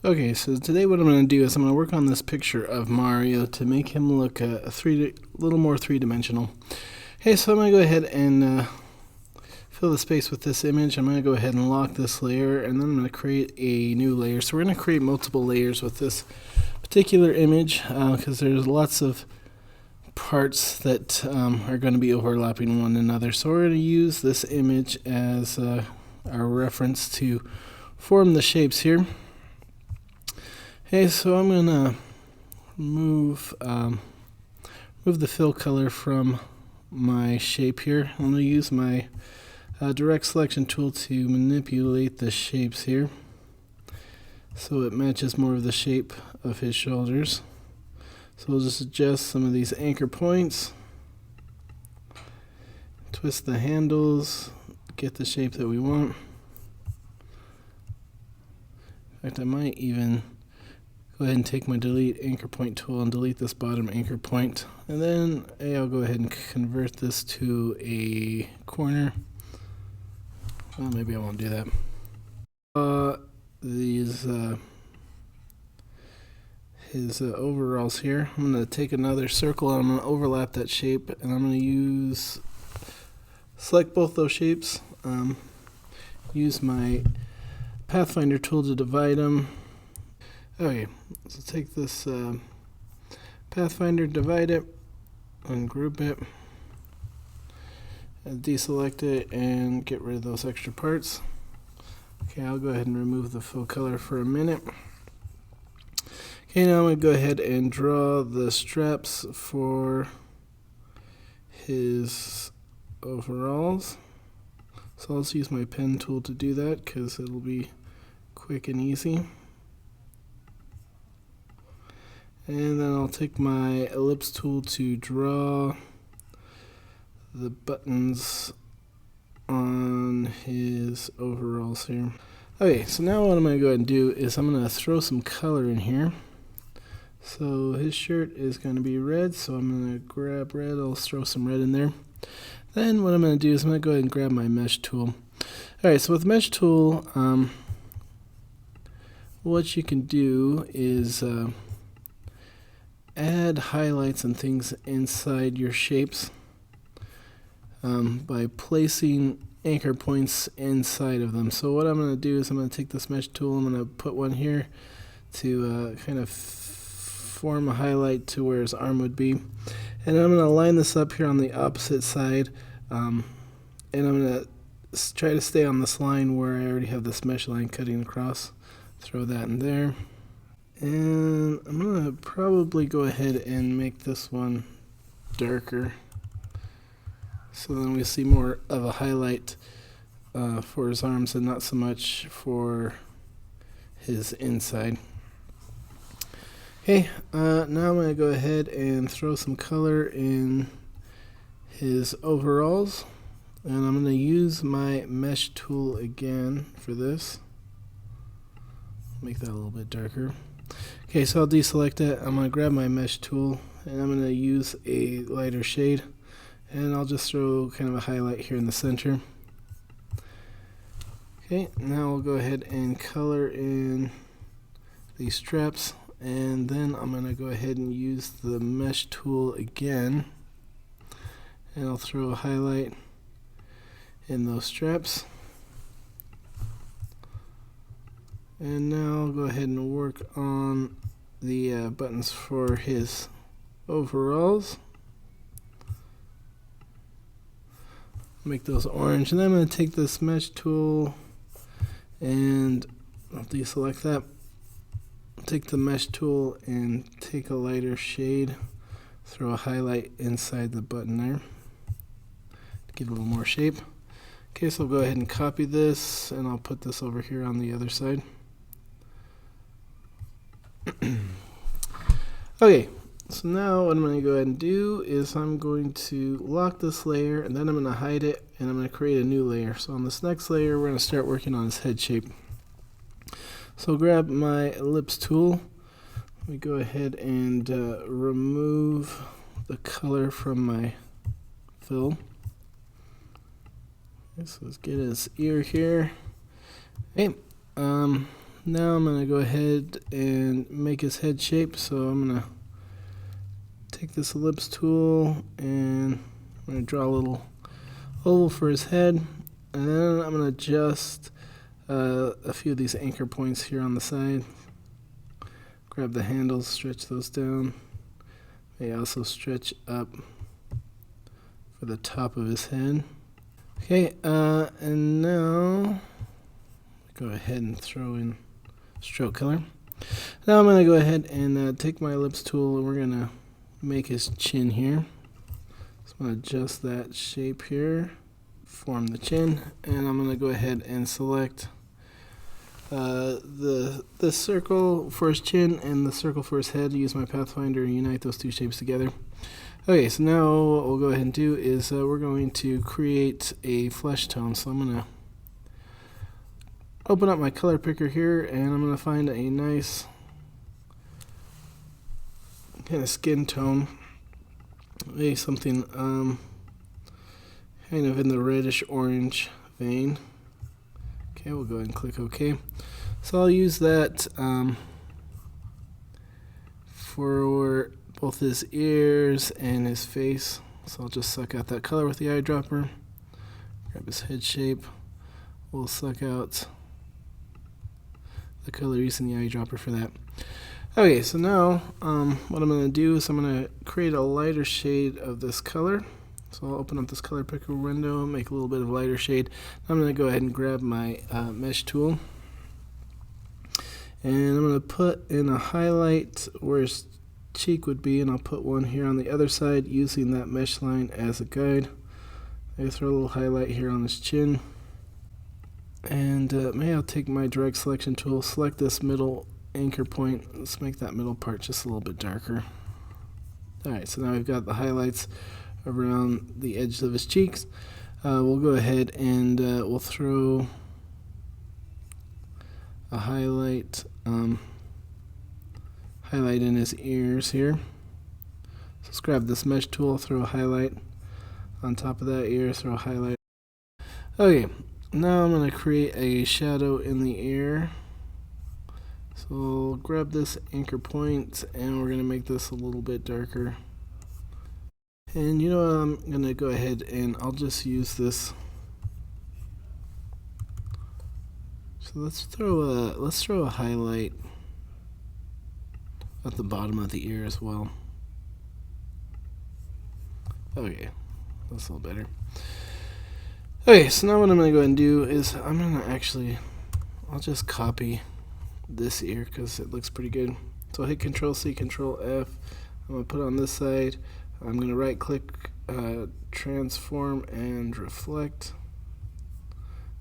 Okay, so today what I'm going to do is I'm going to work on this picture of Mario to make him look a little more three-dimensional. Okay, so I'm going to go ahead and fill the space with this image. I'm going to go ahead and lock this layer, and then I'm going to create a new layer. So we're going to create multiple layers with this particular image because there's lots of parts that are going to be overlapping one another. So we're going to use this image as our reference to form the shapes here. Okay, so I'm gonna move the fill color from my shape here. I'm gonna use my direct selection tool to manipulate the shapes here so it matches more of the shape of his shoulders. So we'll just adjust some of these anchor points, twist the handles, get the shape that we want. In fact, I might even go ahead and take my delete anchor point tool and delete this bottom anchor point. And then I'll go ahead and convert this to a corner. Well, maybe I won't do that. His overalls here. I'm going to take another circle and I'm going to overlap that shape, and I'm going to select both those shapes, use my Pathfinder tool to divide them. Okay, so take this Pathfinder, divide it, ungroup it, and deselect it, and get rid of those extra parts. Okay, I'll go ahead and remove the full color for a minute. Okay, now I'm going to go ahead and draw the straps for his overalls. So I'll just use my pen tool to do that because it'll be quick and easy. And then I'll take my ellipse tool to draw the buttons on his overalls here. Okay, so now what I'm going to go ahead and do is I'm going to throw some color in here. So his shirt is going to be red, so I'm going to grab red. I'll throw some red in there. Then what I'm going to do is I'm going to go ahead and grab my mesh tool. Alright, so with mesh tool, what you can do is add highlights and things inside your shapes by placing anchor points inside of them. So what I'm going to do is I'm going to take this mesh tool, I'm going to put one here to kind of form a highlight to where his arm would be. And I'm going to line this up here on the opposite side, and I'm going to try to stay on this line where I already have this mesh line cutting across. Throw that in there. And I'm going to probably go ahead and make this one darker, so then we see more of a highlight for his arms and not so much for his inside. Okay, now I'm going to go ahead and throw some color in his overalls, and I'm going to use my mesh tool again for this. Make that a little bit darker. Okay, so I'll deselect it. I'm going to grab my mesh tool and I'm going to use a lighter shade, and I'll just throw kind of a highlight here in the center. Okay, now I'll go ahead and color in these straps, and then I'm going to go ahead and use the mesh tool again, and I'll throw a highlight in those straps. And now I'll go ahead and work on the buttons for his overalls. Make those orange, and then I'm going to take this mesh tool and I'll deselect that. Take the mesh tool and take a lighter shade, throw a highlight inside the button there to give it a little more shape. Okay, so I'll go ahead and copy this, and I'll put this over here on the other side. Okay, so now what I'm going to go ahead and do is I'm going to lock this layer, and then I'm going to hide it, and I'm going to create a new layer. So on this next layer, we're going to start working on his head shape. So grab my ellipse tool. Let me go ahead and remove the color from my fill. Okay, so let's get his ear here. Okay, Now I'm going to go ahead and make his head shape. So I'm going to take this ellipse tool and I'm going to draw a little oval for his head. And then I'm going to adjust a few of these anchor points here on the side. Grab the handles, stretch those down. May also stretch up for the top of his head. Okay, and now go ahead and throw in stroke color. Now I'm going to go ahead and take my ellipse tool and we're going to make his chin here. So I'm going to adjust that shape here, form the chin, and I'm going to go ahead and select the circle for his chin and the circle for his head. Use my Pathfinder and unite those two shapes together. Okay, so now what we'll go ahead and do is we're going to create a flesh tone. So I'm going to open up my color picker here and I'm going to find a nice kind of skin tone. Maybe something kind of in the reddish orange vein. Okay, we'll go ahead and click OK. So I'll use that for both his ears and his face. So I'll just suck out that color with the eyedropper. Grab his head shape. We'll suck out the color using the eyedropper for that. Okay, so now what I'm going to do is I'm going to create a lighter shade of this color. So I'll open up this color picker window, make a little bit of lighter shade. I'm going to go ahead and grab my mesh tool. And I'm going to put in a highlight where his cheek would be, and I'll put one here on the other side using that mesh line as a guide. I throw a little highlight here on his chin. And maybe I'll take my direct selection tool, select this middle anchor point. Let's make that middle part just a little bit darker. Alright, so now we've got the highlights around the edges of his cheeks. We'll go ahead and we'll throw a highlight in his ears here. So let's grab this mesh tool, throw a highlight on top of that ear, throw a highlight. Okay, now I'm going to create a shadow in the ear. So we'll grab this anchor point and we're going to make this a little bit darker. And you know what, I'm going to go ahead and I'll just use this. So let's throw a highlight at the bottom of the ear as well. Okay, that's a little better. Okay, so now what I'm going to go ahead and do is I'll just copy this ear because it looks pretty good. So I'll hit Control C, Control F. I'm going to put it on this side. I'm going to right click, transform and reflect.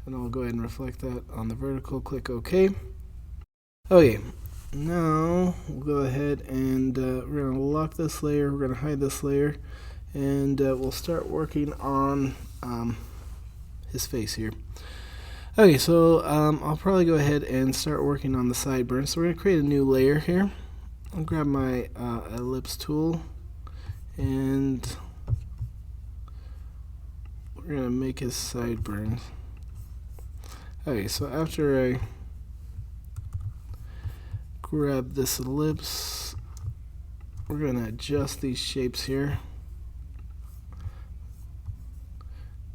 And I'll go ahead and reflect that on the vertical, click OK. Okay, now we'll go ahead and we're going to lock this layer, we're going to hide this layer, and we'll start working on his face here. Okay, so I'll probably go ahead and start working on the sideburns. So we're going to create a new layer here. I'll grab my ellipse tool and we're going to make his sideburns. Okay, so after I grab this ellipse, we're going to adjust these shapes here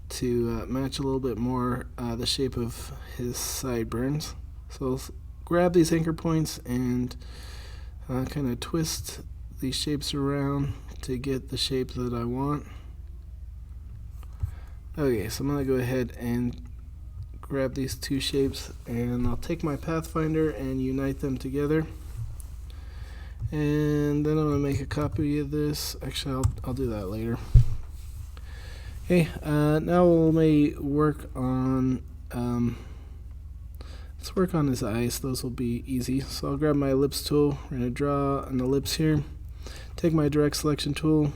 to match a little bit more the shape of his sideburns. So grab these anchor points and kind of twist these shapes around to get the shape that I want. Okay, so I'm going to go ahead and grab these two shapes and I'll take my Pathfinder and unite them together. And then I'm going to make a copy of this. Actually, I'll do that later. Okay, now we'll work on let's work on his eyes. Those will be easy. So I'll grab my ellipse tool. We're going to draw an ellipse here. Take my direct selection tool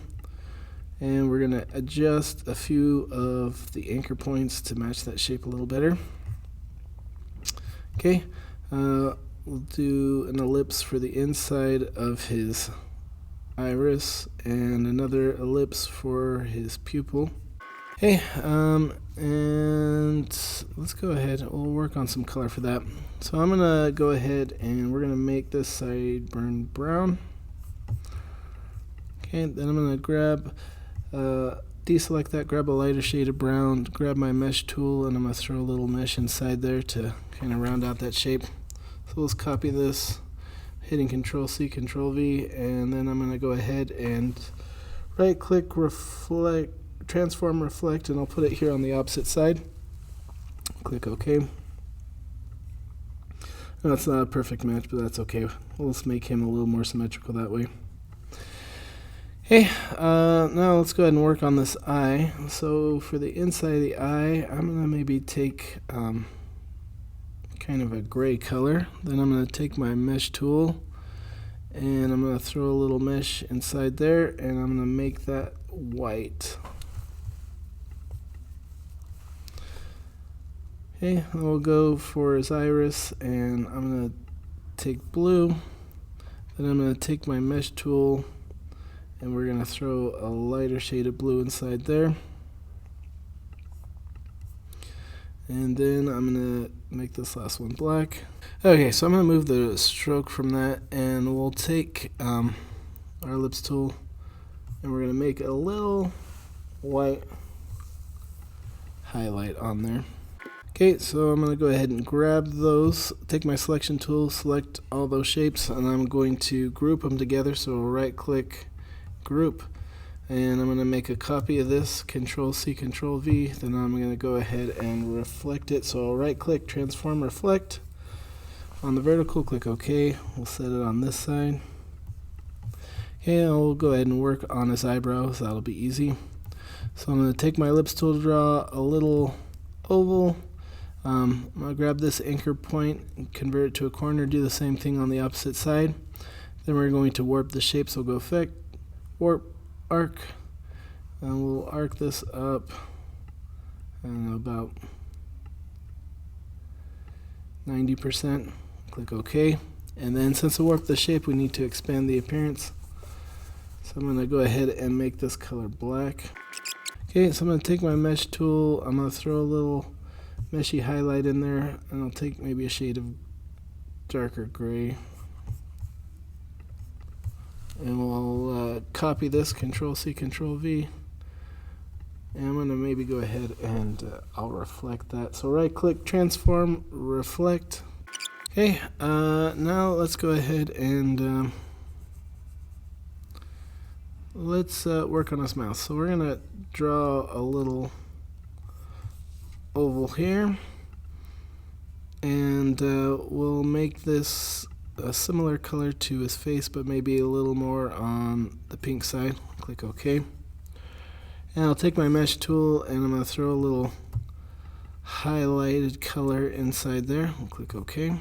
and we're going to adjust a few of the anchor points to match that shape a little better. Okay, we'll do an ellipse for the inside of his iris and another ellipse for his pupil. Okay, And let's go ahead, we'll work on some color for that. So I'm gonna go ahead and we're gonna make this side burn brown. Okay, then I'm gonna grab, deselect that, grab a lighter shade of brown, grab my mesh tool, and I'm gonna throw a little mesh inside there to kind of round out that shape. So let's copy this, hitting Control C, Control V, and then I'm gonna go ahead and right click, reflect, transform, reflect, and I'll put it here on the opposite side. Click OK. No, it's not a perfect match, but that's okay. Let's make him a little more symmetrical that way. Okay, now let's go ahead and work on this eye. So for the inside of the eye, I'm going to maybe take kind of a gray color. Then I'm going to take my mesh tool and I'm going to throw a little mesh inside there and I'm going to make that white. Okay, we'll go for his iris and I'm going to take blue. Then I'm going to take my mesh tool and we're going to throw a lighter shade of blue inside there. And then I'm going to make this last one black. Okay, so I'm going to move the stroke from that and we'll take our ellipse tool and we're going to make a little white highlight on there. Okay, so I'm going to go ahead and grab those, take my selection tool, select all those shapes, and I'm going to group them together. So right click, group, and I'm going to make a copy of this, Control C, Control V, then I'm going to go ahead and reflect it. So I'll right click, transform, reflect. On the vertical, click OK. We'll set it on this side. Okay, and we'll go ahead and work on his eyebrows. That'll be easy. So I'm going to take my ellipse tool to draw a little oval. I'm going to grab this anchor point and convert it to a corner, do the same thing on the opposite side. Then we're going to warp the shape, so go Effect, Warp, Arc, and we'll arc this up about 90%. Click OK. And then since we warped the shape, we need to expand the appearance. So I'm going to go ahead and make this color black. Okay, so I'm going to take my mesh tool, I'm going to throw a little meshy highlight in there, and I'll take maybe a shade of darker gray. And we'll copy this, Control C, Control V. And I'm going to maybe go ahead and I'll reflect that. So right click, transform, reflect. Okay, now let's go ahead and let's work on his mouth. So we're going to draw a little oval here. And we'll make this a similar color to his face, but maybe a little more on the pink side. Click OK. And I'll take my mesh tool and I'm going to throw a little highlighted color inside there. We'll click OK.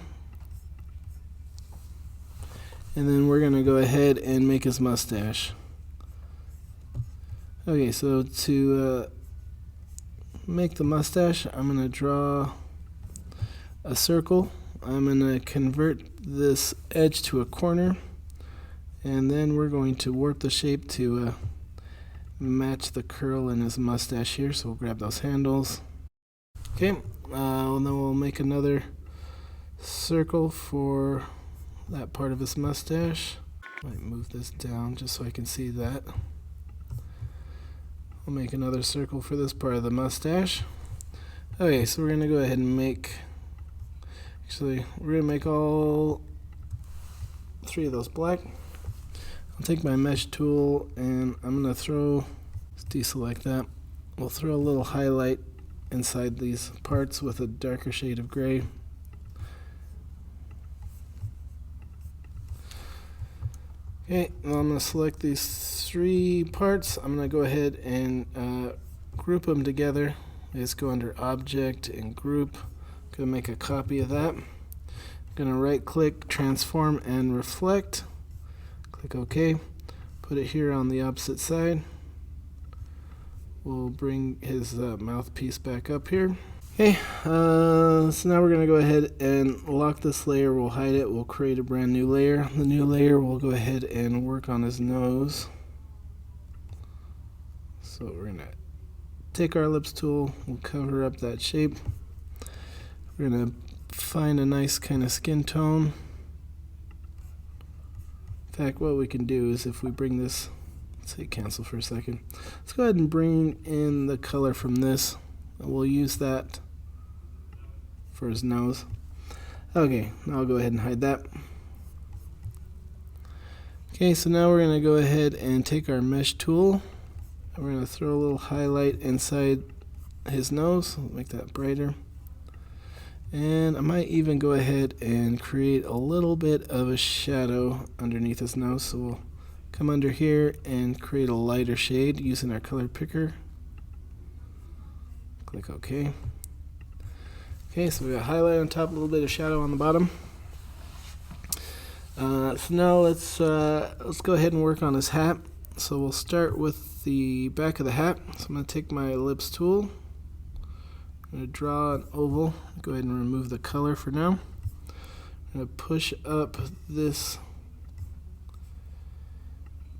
And then we're going to go ahead and make his mustache. Okay, so to make the mustache, I'm going to draw a circle. I'm going to convert this edge to a corner, and then we're going to warp the shape to match the curl in his mustache here. So we'll grab those handles. Okay, and then we'll make another circle for that part of his mustache. Might move this down just so I can see that. We'll make another circle for this part of the mustache. Okay, so we're going to go ahead and make, actually, we're going to make all three of those black. I'll take my mesh tool and I'm going to throw, let's deselect that. We'll throw a little highlight inside these parts with a darker shade of gray. Okay, now I'm going to select these three parts. I'm going to go ahead and group them together. Let's go under Object and Group. I'm going to make a copy of that. I'm going to right click, transform, and reflect. Click OK. Put it here on the opposite side. We'll bring his mouthpiece back up here. Okay, so now we're going to go ahead and lock this layer. We'll hide it. We'll create a brand new layer. The new layer, we'll go ahead and work on his nose. So we're going to take our ellipse tool, we'll cover up that shape. We're going to find a nice kind of skin tone. In fact, what we can do is if we bring this, let's say cancel for a second. Let's go ahead and bring in the color from this. We'll use that for his nose. Okay, now I'll go ahead and hide that. Okay, so now we're going to go ahead and take our mesh tool. And we're going to throw a little highlight inside his nose. We'll make that brighter. And I might even go ahead and create a little bit of a shadow underneath his nose. So we'll come under here and create a lighter shade using our color picker. Click OK. Okay, so we got highlight on top, a little bit of shadow on the bottom. So now let's go ahead and work on his hat. So we'll start with the back of the hat. So I'm going to take my ellipse tool. I'm going to draw an oval. Go ahead and remove the color for now. I'm going to push up this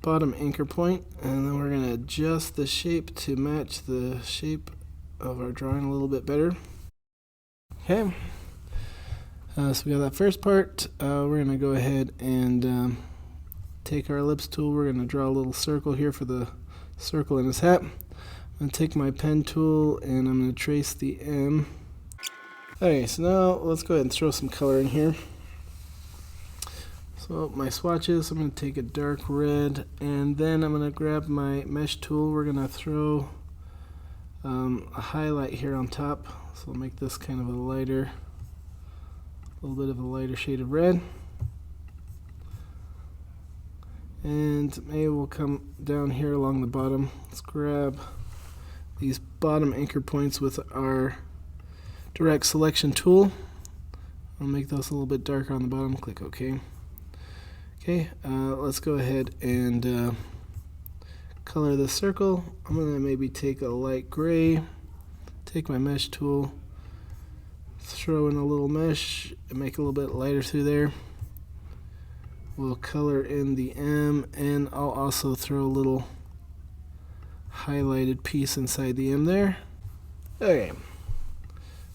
bottom anchor point, and then we're going to adjust the shape to match the shape of our drawing a little bit better. Okay. So we got that first part. We're going to go ahead and take our ellipse tool. We're going to draw a little circle here for the circle in his hat. I'm going to take my pen tool and I'm going to trace the M. Okay, so now let's go ahead and throw some color in here. So my swatches, I'm going to take a dark red, and then I'm going to grab my mesh tool. We're going to throw a highlight here on top. So I'll make this kind of a lighter, little bit of a lighter shade of red. And maybe we'll come down here along the bottom. Let's grab these bottom anchor points with our direct selection tool. I'll make those a little bit darker on the bottom. Click OK. Okay, let's go ahead and color the circle. I'm going to maybe take a light gray, take my mesh tool, throw in a little mesh, and make it a little bit lighter through there. We'll color in the M, and I'll also throw a little highlighted piece inside the M there. Okay,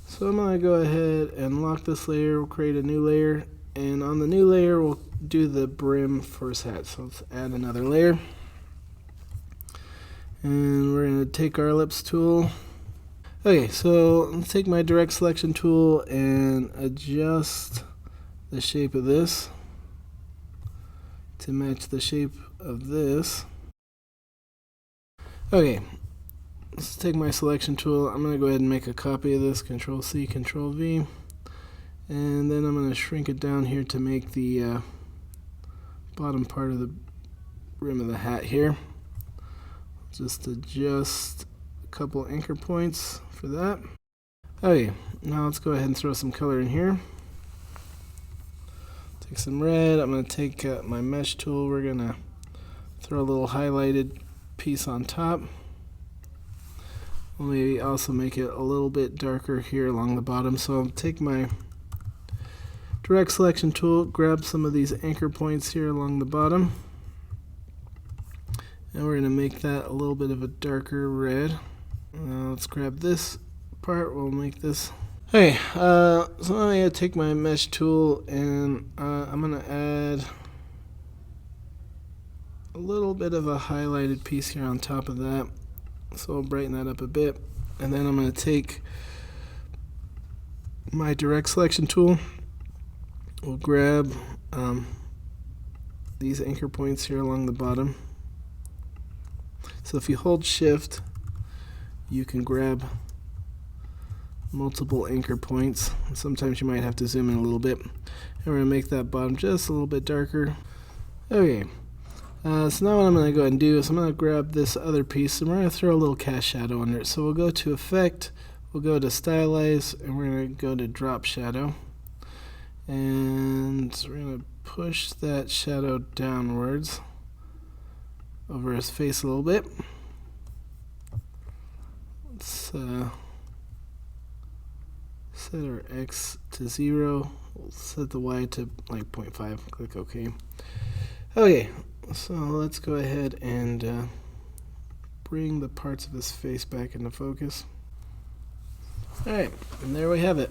so I'm going to go ahead and lock this layer. We'll create a new layer, and on the new layer we'll do the brim for his hat. So let's add another layer, and we're going to take our ellipse tool. Okay, so let's take my direct selection tool and adjust the shape of this to match the shape of this. Okay, let's take my selection tool. I'm going to go ahead and make a copy of this, Control C, Control V, and then I'm going to shrink it down here to make the bottom part of the rim of the hat here. Just adjust a couple anchor points for that. Okay, now let's go ahead and throw some color in here. Take some red. I'm going to take my mesh tool. We're going to throw a little highlighted piece on top. We'll maybe also make it a little bit darker here along the bottom. So I'll take my direct selection tool, grab some of these anchor points here along the bottom, and we're going to make that a little bit of a darker red. Let's grab this part. We'll make this. Okay, so I'm going to take my mesh tool, and I'm going to add a little bit of a highlighted piece here on top of that. So I'll brighten that up a bit, and then I'm going to take my direct selection tool. We'll grab these anchor points here along the bottom. So if you hold shift, you can grab multiple anchor points. Sometimes you might have to zoom in a little bit. And we're going to make that bottom just a little bit darker. Okay, so now what I'm going to go ahead and do is I'm going to grab this other piece, and we're going to throw a little cast shadow under it. So we'll go to Effect, we'll go to Stylize, and we're going to go to Drop Shadow. And we're going to push that shadow downwards over his face a little bit. Let's set our X to 0. We'll set the Y to like 0.5. Click OK. Okay, so let's go ahead and bring the parts of his face back into focus. Alright, and there we have it.